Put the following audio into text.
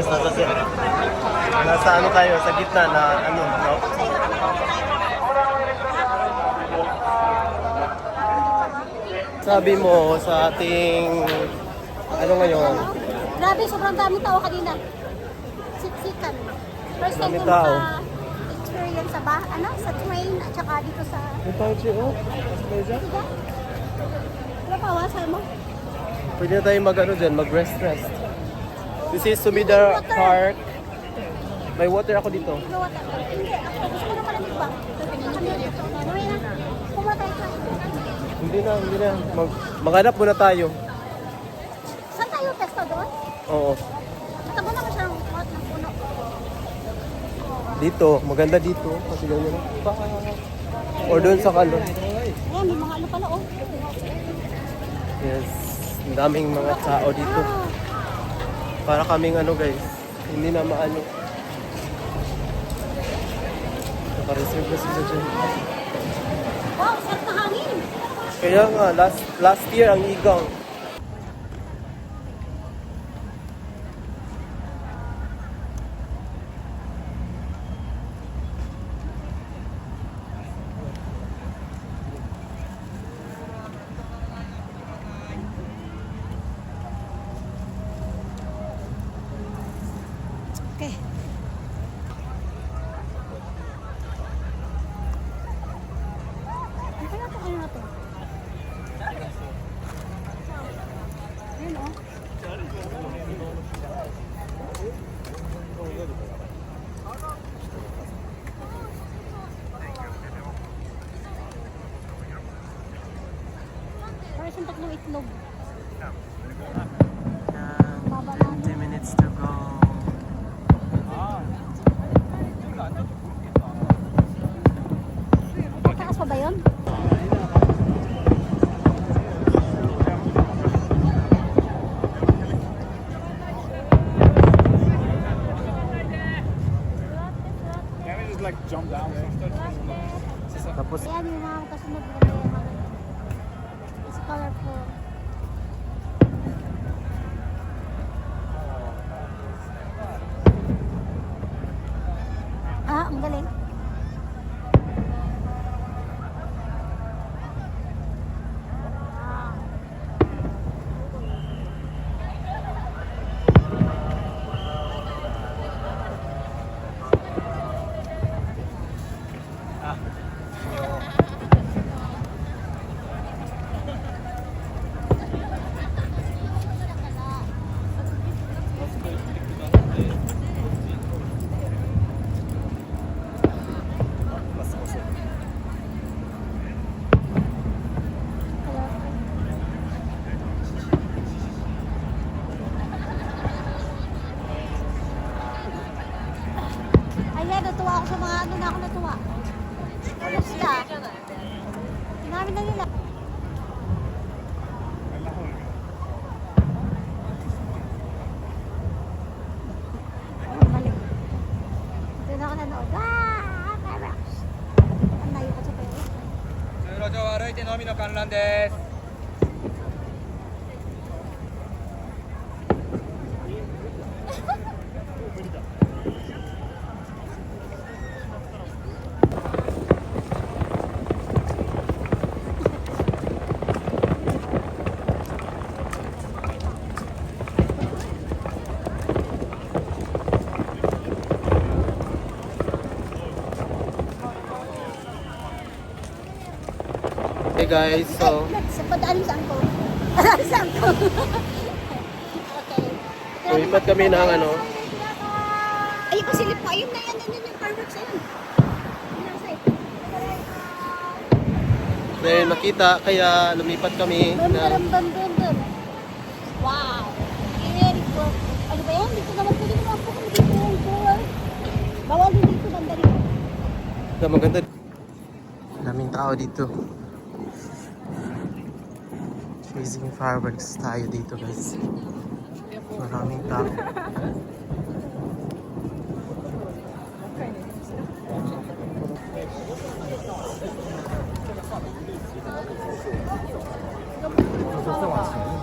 Nasa ano tayo, sa gitna na ano, no? Sabi mo sa ating, ano ngayon? Grabe, sobrang daming tao kanina. Siksikan. First time Daming ko tao. maka-experience sa sa train at saka dito sa... Yung tao siya, oh. Diba? Wala pa, wasal mo. Pwede na tayo mag-ano dyan, mag-rest. This is Sumida Park. May water ako dito. Hindi, ako gusto ko na malamig ba? Gawin na. Pumatay ka. Hindi na. Maghanap muna tayo. Saan tayo pesto doon? Oo. Tabo naman siya ng puno. Dito, maganda dito. Kasi ganyan. Or doon sa kalon. Ayan, may mga ano pala, oh. Yes. Ang daming mga tao dito. Para kaming ano guys. Hindi na maano. Naka-reserve na sila dyan. Wow, sarap na hangin. Kaya nga, last year ang igang. Okay. Ano kaya ito? Ano na ito? Ayun, oh. Parang siyang tatlong itlog. Baba na. 20 minutes to go. Tatakas pa ba yun? Tapos, Ayan yung mga kasunod na yung mga it's colorful. Ang galing. Ayan, natuwa ako sa mga ano na ako natuwa. Ano sila? Namin na nila. Balik. Ito na ako nanood. Parax! Ang layo ko sa pera. 通路上を歩いてのみの観覧です。hey guys, so Sa padaanin saan ko? Padaanin saan ko? Okay. lumipat kami ng ano, Ayun pa silip ko. Ayun na yan. Yan yung fireworks. Ayun. then nakita kaya lumipat kami Bam, na bam, bam, bam, bam. Wow. Very cool. Ano ba yan? Dito naman pwede naman po kami dito. Cool. Bawal din dito. Banda dito. maganda. Daming tao dito. Chasing fireworks tayo dito guys. Maraming tao. Gusto